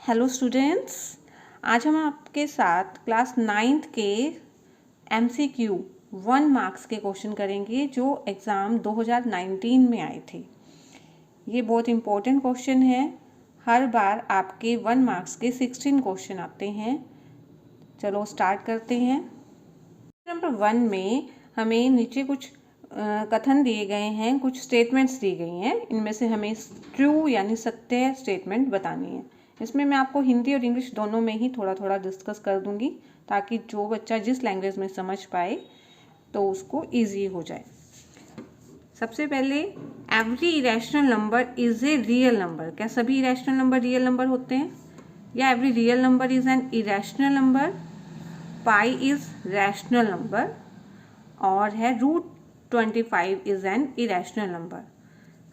Hello students, आज हम आपके साथ क्लास 9th के MCQ 1 मार्क्स के क्वेश्चन करेंगे जो एग्ज़ाम 2019 में आए थे। ये बहुत इम्पोर्टेंट क्वेश्चन है। हर बार आपके 1 मार्क्स के 16 क्वेश्चन आते हैं। चलो स्टार्ट करते हैं। नंबर 1 में हमें नीचे कुछ कथन दिए गए हैं, कुछ स्टेटमेंट्स दी गई हैं। इनमें से हमें ट्रू यानी सत्य स्टेटमेंट बतानी है। इसमें मैं आपको हिंदी और इंग्लिश दोनों में ही थोड़ा थोड़ा डिस्कस कर दूंगी ताकि जो बच्चा जिस लैंग्वेज में समझ पाए तो उसको इजी हो जाए। सबसे पहले, every irrational number is a real number. क्या सभी इरेशनल नंबर रियल नंबर होते हैं? या every real number is an irrational number, pi is rational number, और है √25 इज एन इरेशनल नंबर।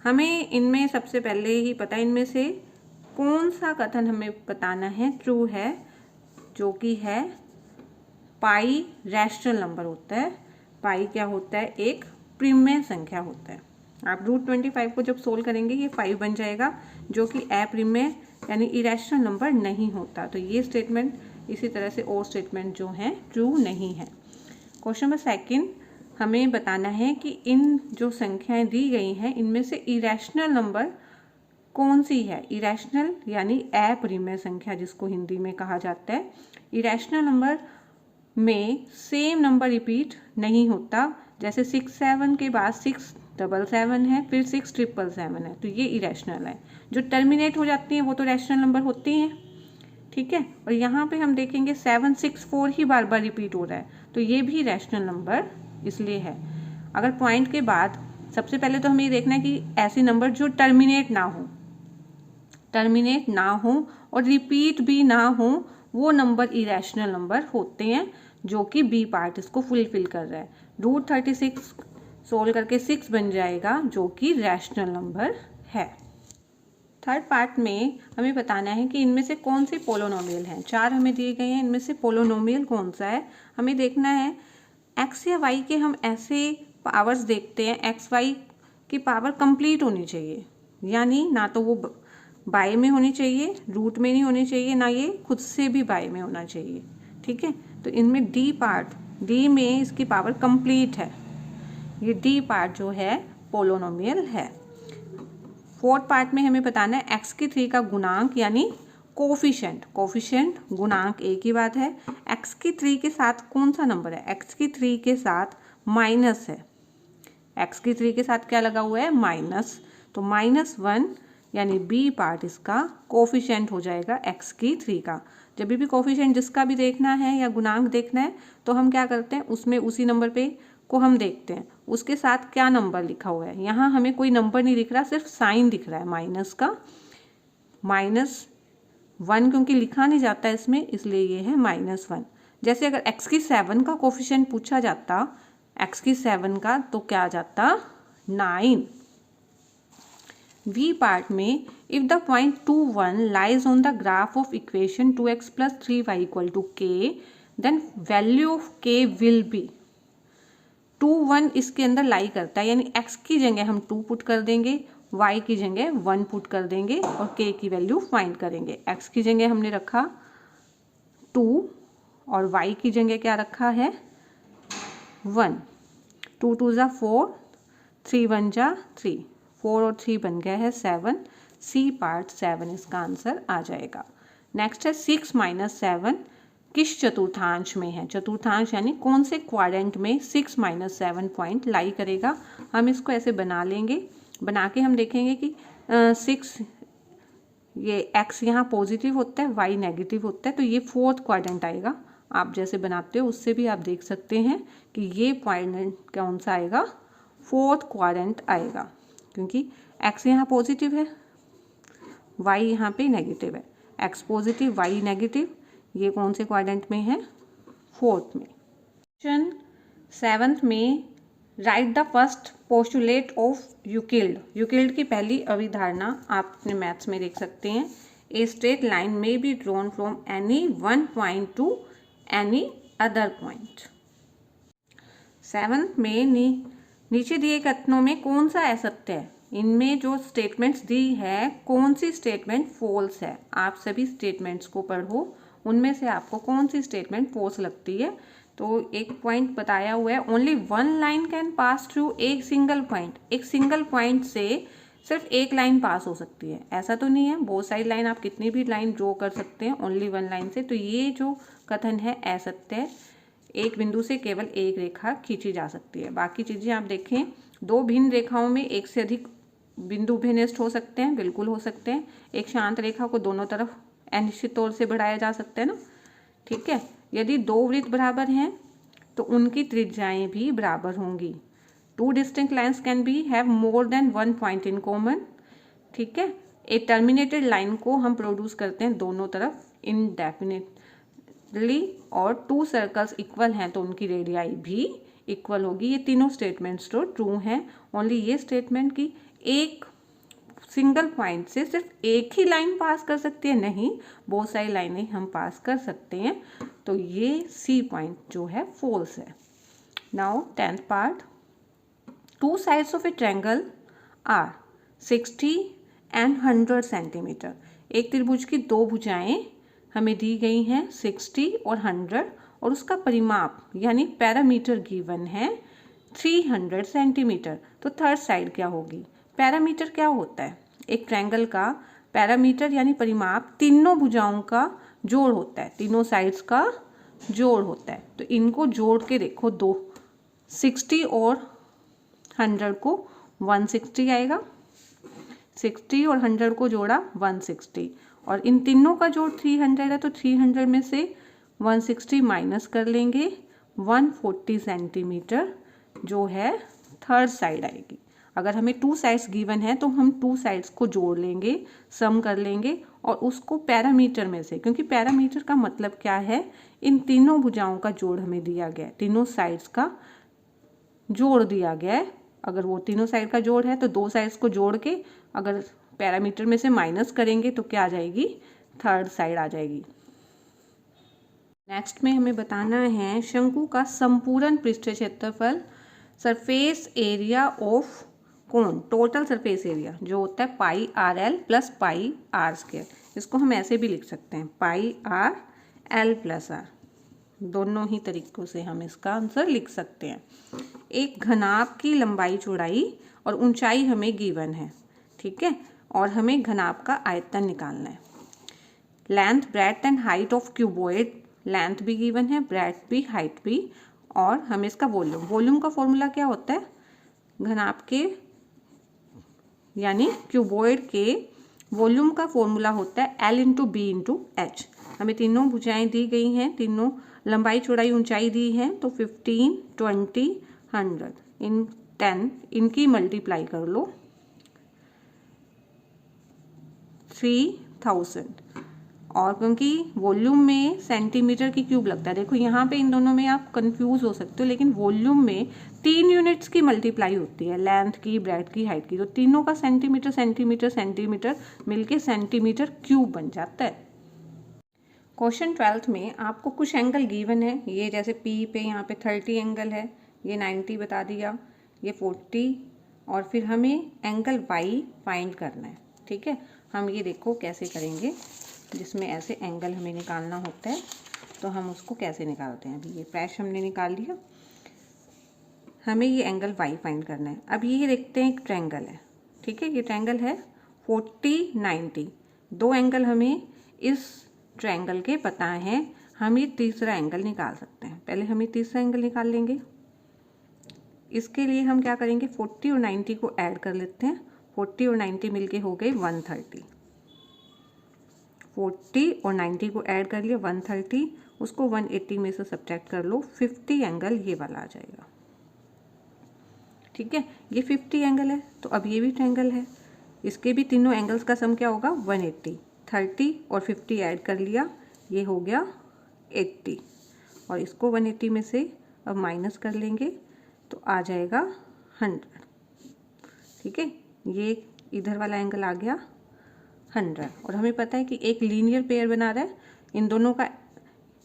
हमें इनमें सबसे पहले ही पता है इनमें से कौन सा कथन हमें बताना है ट्रू है, जो कि है पाई रैशनल नंबर होता है। पाई क्या होता है? एक प्रिमेय संख्या होता है। आप √25 को जब सोल्व करेंगे ये 5 बन जाएगा, जो कि अप्रिमेय यानी इरेशनल नंबर नहीं होता। तो ये स्टेटमेंट, इसी तरह से और स्टेटमेंट जो हैं ट्रू नहीं है। क्वेश्चन नंबर 2, हमें बताना है कि इन जो संख्याएं दी गई हैं इनमें से इरेशनल नंबर कौन सी है। इरेशनल यानी अपरिमेय संख्या जिसको हिंदी में कहा जाता है। इरेशनल नंबर में सेम नंबर रिपीट नहीं होता। जैसे 6-7 के बाद 6-7-7 है, फिर 6-7-7 है, तो ये इरेशनल है। जो टर्मिनेट हो जाती हैं वो तो रैशनल नंबर होती हैं, ठीक है। और यहाँ पे हम देखेंगे 7-6-4 ही बार बार रिपीट हो रहा है, तो ये भी रैशनल नंबर इसलिए है। अगर पॉइंट के बाद, सबसे पहले तो हमें ये देखना है कि ऐसे नंबर जो टर्मिनेट ना हो और रिपीट भी ना हो, वो नंबर इरेशनल नंबर होते हैं, जो कि बी पार्ट इसको फुलफिल कर रहा है। √36 सोल्व करके 6 बन जाएगा, जो कि रैशनल नंबर है। थर्ड पार्ट में हमें बताना है कि इनमें से कौन से पोलोनोमियल हैं। 4 हमें दिए गए हैं, इनमें से पोलोनोमियल कौन सा है हमें देखना है। एक्स या वाई के हम ऐसे पावर्स देखते हैं, एक्स वाई की पावर कंप्लीट होनी चाहिए, यानी ना तो वो बाय में होनी चाहिए, रूट में नहीं होनी चाहिए, ना ये खुद से भी बाय में होना चाहिए, ठीक है। तो इनमें डी पार्ट, डी में इसकी पावर कंप्लीट है, ये डी पार्ट जो है पोलोनोमियल है। फोर्थ पार्ट में हमें बताना है एक्स की 3 का गुणांक यानी कोफिशिएंट। कोफिशिएंट गुणांक एक ही बात है। एक्स की 3 के साथ कौन सा नंबर है? एक्स की 3 के साथ माइनस है। एक्स की 3 के साथ क्या लगा हुआ है? माइनस। तो -1 यानी बी पार्ट इसका कोफिशिएंट हो जाएगा एक्स की 3 का। जब भी कोफिशिएंट जिसका भी देखना है या गुणांक देखना है तो हम क्या करते हैं, उसमें उसी नंबर पे को हम देखते हैं उसके साथ क्या नंबर लिखा हुआ है। यहाँ हमें कोई नंबर नहीं दिख रहा, सिर्फ साइन दिख रहा है माइनस का। -1 क्योंकि लिखा नहीं जाता इसमें, इसलिए ये है -1। जैसे अगर एक्स की 7 का कोफिशिएंट पूछा जाता, एक्स की 7 का, तो क्या आ जाता? 9। वी पार्ट में if the point 2-1 lies on the graph of equation 2x + 3y = k, then value of k will be. 2-1 इसके अंदर लाई करता है, यानी x की जगह हम 2 पुट कर देंगे, y की जगह 1 पुट कर देंगे और k की वैल्यू फाइंड करेंगे। x की जगह हमने रखा 2 और y की जगह क्या रखा है? 1। 2 2 = 4, 3 1 = 3, 4 और 3 बन गया है 7। सी पार्ट 7 इसका आंसर आ जाएगा। नेक्स्ट है 6 - 7 किस चतुर्थांश में है? चतुर्थांश यानी कौन से क्वाड्रेंट में 6 - 7 पॉइंट लाई करेगा। हम इसको ऐसे बना लेंगे, बना के हम देखेंगे कि 6 ये x यहाँ पॉजिटिव होता है, y नेगेटिव होता है, तो ये 4th क्वाड्रेंट आएगा। आप जैसे बनाते हो उससे भी आप देख सकते हैं कि ये पॉइंट कौन सा आएगा? 4th क्वाड्रेंट आएगा, क्योंकि x यहाँ पॉजिटिव है, y यहाँ पे नेगेटिव है। x पॉजिटिव, y नेगेटिव, ये कौन से क्वाड्रेंट में है? 4th में। क्वेश्चन 7 में right the first postulate of Euclid. Euclid की पहली अभिधारणा आप अपने मैथ्स में देख सकते हैं। ए स्ट्रेट लाइन में be drawn from any one point two any other point. 7th में नीचे दिए कथनों में कौन सा असत्य है? इनमें जो स्टेटमेंट्स दी है कौन सी स्टेटमेंट फॉल्स है। आप सभी स्टेटमेंट्स को पढ़ो, उनमें से आपको कौन सी स्टेटमेंट फॉल्स लगती है। तो एक पॉइंट बताया हुआ है, only one line can pass through एक सिंगल पॉइंट। एक सिंगल पॉइंट से सिर्फ एक लाइन पास हो सकती है, ऐसा तो नहीं है। बहुत सारी लाइन, आप कितनी भी लाइन ड्रॉ कर सकते हैं ओनली वन लाइन से। तो ये जो कथन है असत्य है। एक बिंदु से केवल एक रेखा खींची जा सकती है। बाकी चीज़ें आप देखें, दो भिन्न रेखाओं में एक से अधिक बिंदु भिन्नष्ट हो सकते हैं, बिल्कुल हो सकते हैं। एक शांत रेखा को दोनों तरफ अनिश्चित तौर से बढ़ाया जा सकता है ना, ठीक है। यदि दो वृत्त बराबर हैं तो उनकी त्रिज्याएं भी बराबर होंगी। Two distinct lines can be have more than one point in common, ठीक है। एक टर्मिनेटेड लाइन को हम प्रोड्यूस करते हैं दोनों तरफ इनडेफिनेटली, और टू सर्कल्स इक्वल हैं तो उनकी रेडियाई भी इक्वल होगी। ये तीनों स्टेटमेंट्स तो ट्रू हैं। ओनली ये स्टेटमेंट की एक सिंगल पॉइंट से सिर्फ एक ही लाइन पास कर सकती है, नहीं, बहुत सारी लाइनें हम पास कर सकते हैं। तो ये सी पॉइंट जो है फॉल्स है। Now 10th part, two sides of a triangle are 60 and 100 centimetre. एक त्रिभुज की दो भुजाएं हमें दी गई हैं 60 और 100, और उसका परिमाप यानी पैरामीटर गिवन है 300 सेंटीमीटर। तो थर्ड साइड क्या होगी। पैरामीटर क्या होता है, एक ट्रायंगल का पैरामीटर यानी परिमाप तीनों भुजाओं का जोड़ होता है, तीनों साइड्स का जोड़ होता है। तो इनको जोड़ के देखो, दो 60 और 100 को 160 आएगा, 60 और 100 को जोड़ा 160, और इन तीनों का जोड़ 300 है। तो 300 में से 160 माइनस कर लेंगे, 140 सेंटीमीटर जो है थर्ड साइड आएगी। अगर हमें टू साइड्स गिवन है तो हम टू साइड्स को जोड़ लेंगे, सम कर लेंगे, और उसको पैरामीटर में से, क्योंकि पैरामीटर का मतलब क्या है, इन तीनों भुजाओं का जोड़ हमें दिया गया है, तीनों साइड्स का जोड़ दिया गया है। अगर वो तीनों साइड का जोड़ है तो दो साइड्स को जोड़ के अगर पैरामीटर में से माइनस करेंगे तो क्या आ जाएगी, थर्ड साइड आ जाएगी। नेक्स्ट में हमें बताना है शंकु का संपूर्ण पृष्ठीय क्षेत्रफल, surface area of cone, total surface area जो होता है pi R L plus pi R square. इसको हम ऐसे भी लिख सकते हैं, pi R L plus R. दोनों ही तरीकों से हम इसका आंसर लिख सकते हैं। एक घनाभ की लंबाई, चौड़ाई और ऊंचाई हमें गिवन है, ठीक है, और हमें घनाभ का आयतन निकालना है। Length, breadth and height of cuboid, length भी गिवन है, ब्रेड्थ भी, हाइट भी, और हमें इसका वॉल्यूम, वॉल्यूम का फॉर्मूला क्या होता है, घनाभ के यानी क्यूबॉइड के वॉल्यूम का फॉर्मूला होता है L into B into H. हमें तीनों भुजाएं दी गई हैं, तीनों लंबाई, चौड़ाई, ऊंचाई दी है। तो 15, 20, 100 इन 10 इनकी मल्टीप्लाई कर लो 3000, और क्योंकि वॉल्यूम में सेंटीमीटर की क्यूब लगता है, देखो यहाँ पे इन दोनों में आप कंफ्यूज हो सकते हो, लेकिन वॉल्यूम में 3 यूनिट्स की मल्टीप्लाई होती है, लेंथ की, ब्रेड्थ की, हाइट की। तो तीनों का सेंटीमीटर सेंटीमीटर सेंटीमीटर मिलके सेंटीमीटर क्यूब बन जाता है। क्वेश्चन 12th में आपको कुछ एंगल गिवन है, ये जैसे P पे यहाँ पे 30 एंगल है, ये 90 बता दिया, ये 40, और फिर हमें एंगल Y फाइंड करना है, ठीक है। हम ये देखो कैसे करेंगे, जिसमें ऐसे एंगल हमें निकालना होता है, तो हम उसको कैसे निकालते हैं। अभी ये पैच हमने निकाल लिया, हमें ये एंगल Y फाइंड करना है। अब ये देखते हैं एक ट्रायंगल है, ठीक है, ये ट्रायंगल है 40, 90, दो एंगल हमें इस ट्रायंगल के पता है, हम ये तीसरा एंगल निकाल सकते हैं। पहले हम ये तीसरा एंगल निकाल लेंगे। इसके लिए हम क्या करेंगे, 40 और 90 को ऐड कर लेते हैं, 40 और 90 मिलके हो गए 130, 40 और 90 को ऐड कर लिया 130, उसको 180 में से सब्ट्रैक्ट कर लो, 50 एंगल ये वाला आ जाएगा, ठीक है। ये 50 एंगल है, तो अब ये भी ट्रायंगल है, इसके भी तीनों एंगल्स का सम क्या होगा 180, 30 और 50 ऐड कर लिया, ये हो गया 80, और इसको 180 में से अब माइनस कर लेंगे तो आ जाएगा 100, ठीक है। ये इधर वाला एंगल आ गया 100, और हमें पता है कि एक लीनियर पेयर बना रहा है, इन दोनों का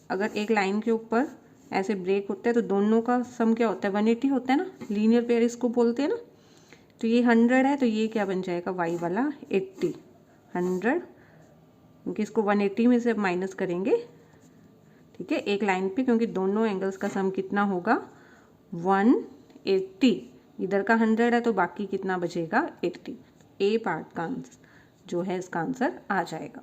अगर एक लाइन के ऊपर ऐसे ब्रेक होता है तो दोनों का सम क्या होता है 180 होता है ना, लीनियर पेयर इसको बोलते हैं ना। तो ये 100 है, तो ये क्या बन जाएगा y वाला 80, 100, क्योंकि इसको 180 में से माइनस करेंगे, ठीक है, एक लाइन पे, क्योंकि दोनों एंगल्स का सम कितना होगा 180, इधर का 100 है तो बाकी कितना बचेगा 80। ए पार्ट का आंसर जो है इसका आंसर आ जाएगा।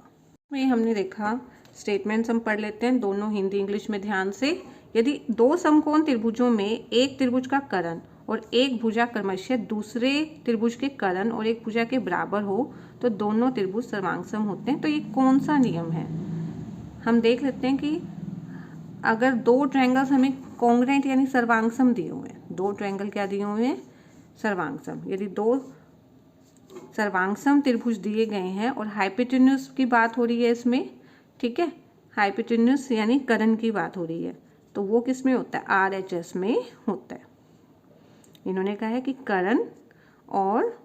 ये हमने देखा, स्टेटमेंट्स हम पढ़ लेते हैं दोनों हिंदी इंग्लिश में ध्यान से। यदि दो समकोण त्रिभुजों में एक त्रिभुज का कर्ण और एक भुजा क्रमशः दूसरे त्रिभुज के कर्ण और एक भुजा के बराबर हो तो दोनों त्रिभुज सर्वांगसम होते हैं। तो ये कौन सा नियम है, हम देख लेते हैं कि अगर दो ट्रायंगल्स हमें कॉन्ग्रुएंट यानी सर्वांगसम दिए हुए हैं, दो ट्रायंगल क्या दिए हुए हैं, सर्वांगसम, यदि दो सर्वांगसम त्रिभुज दिए गए हैं और हाइपोटेन्यूज की बात हो रही है इसमें, ठीक है, हाइपोटेन्यूज यानी कर्ण की बात हो रही है, तो वो किस में होता है, RHS में होता है। इन्होंने कहा है कि कर्ण और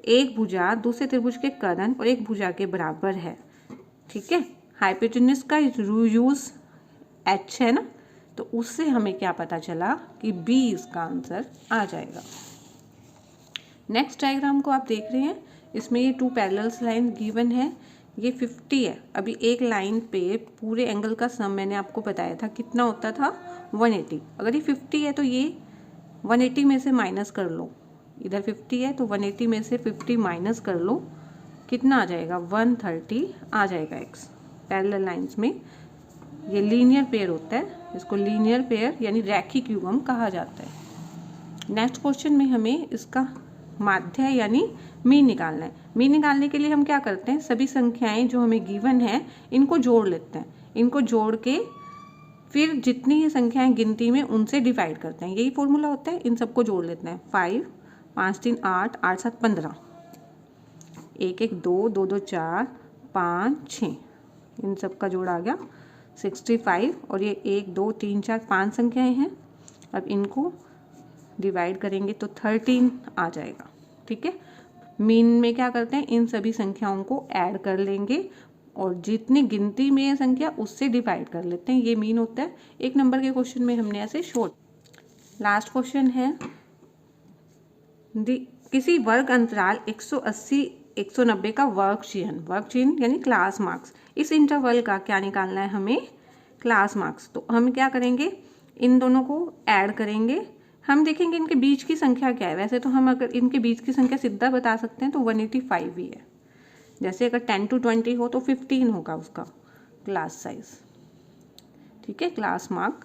एक भुजा दूसरे त्रिभुज के कर्ण और एक भुजा के बराबर है, ठीक है, हाइपोटेन्यूज का यूज H है ना, तो उससे हमें क्या पता चला कि B इसका आंसर आ जाएगा। नेक्स्ट डायग्राम को आप देख रहे हैं, इसमें ये 2 पैरेलल लाइन गिवन है, ये 50 है। अभी एक लाइन पे पूरे एंगल का सम मैंने आपको बताया था कितना होता था 180, अगर ये 50 है तो ये 180 में से माइनस कर लो, इधर 50 है तो 180 में से 50 माइनस कर लो, कितना आ जाएगा 130 आ जाएगा x। पैरेलल लाइंस में ये लीनियर पेयर होता है, इसको लीनियर पेयर यानी रैखिक युग्म कहा जाता है। नेक्स्ट क्वेश्चन में हमें इसका माध्य यानी मीन निकालना है। मीन निकालने के लिए हम क्या करते हैं, सभी संख्याएं जो हमें गिवन है इनको जोड़ लेते हैं, इनको जोड़ के फिर जितनी ये संख्याएं गिनती में उनसे डिवाइड करते हैं, यही फॉर्मूला होता है। इन सबको जोड़ लेते हैं, 5 5 3 8 8 7 15, 1 1 2 2 2 4 5 6, इन सब का जोड़ आ गया 65, और ये 1 2 3 4 5 संख्याएं हैं। अब इनको डिवाइड करेंगे तो 13 आ जाएगा, ठीक है। मीन में क्या करते हैं, इन सभी संख्याओं को ऐड कर लेंगे और जितनी गिनती में ये संख्या उससे डिवाइड कर लेते हैं, ये मीन होता है। 1 नंबर के क्वेश्चन में हमने ऐसे शो। लास्ट क्वेश्चन है, किसी वर्ग अंतराल 180 190 का वर्ग चिन्ह यानी क्लास मार्क्स, इस इंटरवल का क्या निकालना है हमें, क्लास मार्क्स। तो हम क्या करेंगे, इन दोनों को ऐड करेंगे, हम देखेंगे इनके बीच की संख्या क्या है। वैसे तो हम अगर इनके बीच की संख्या सीधा बता सकते हैं तो 185 ही है, जैसे अगर 10 to 20 हो तो 15 होगा उसका क्लास साइज, ठीक है। क्लास मार्क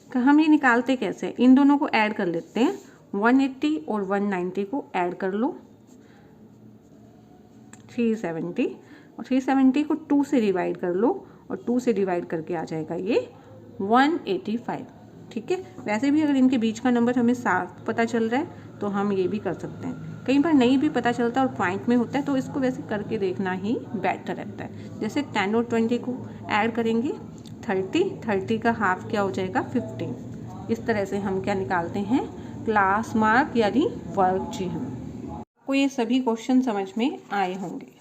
का हम ये निकालते कैसे, इन दोनों को ऐड कर लेते हैं, 180 और 190 को ऐड कर लो, 370, और 370 को 2 से डिवाइड कर लो और 2 से डिवाइड करके आ जाएगा ये 185, ठीक है। वैसे भी अगर इनके बीच का नंबर हमें साफ पता चल रहा है तो हम ये भी कर सकते हैं, कई बार नहीं भी पता चलता और पॉइंट में होता है तो इसको वैसे करके देखना ही बेटर रहता है। जैसे 10 और 20 को ऐड करेंगे 30 का हाफ क्या हो जाएगा 15। इस तरह से हम क्या निकालते हैं, क्लास मार्क यानी वर्ग चिन्ह। आपको ये सभी क्वेश्चन समझ में आए होंगे।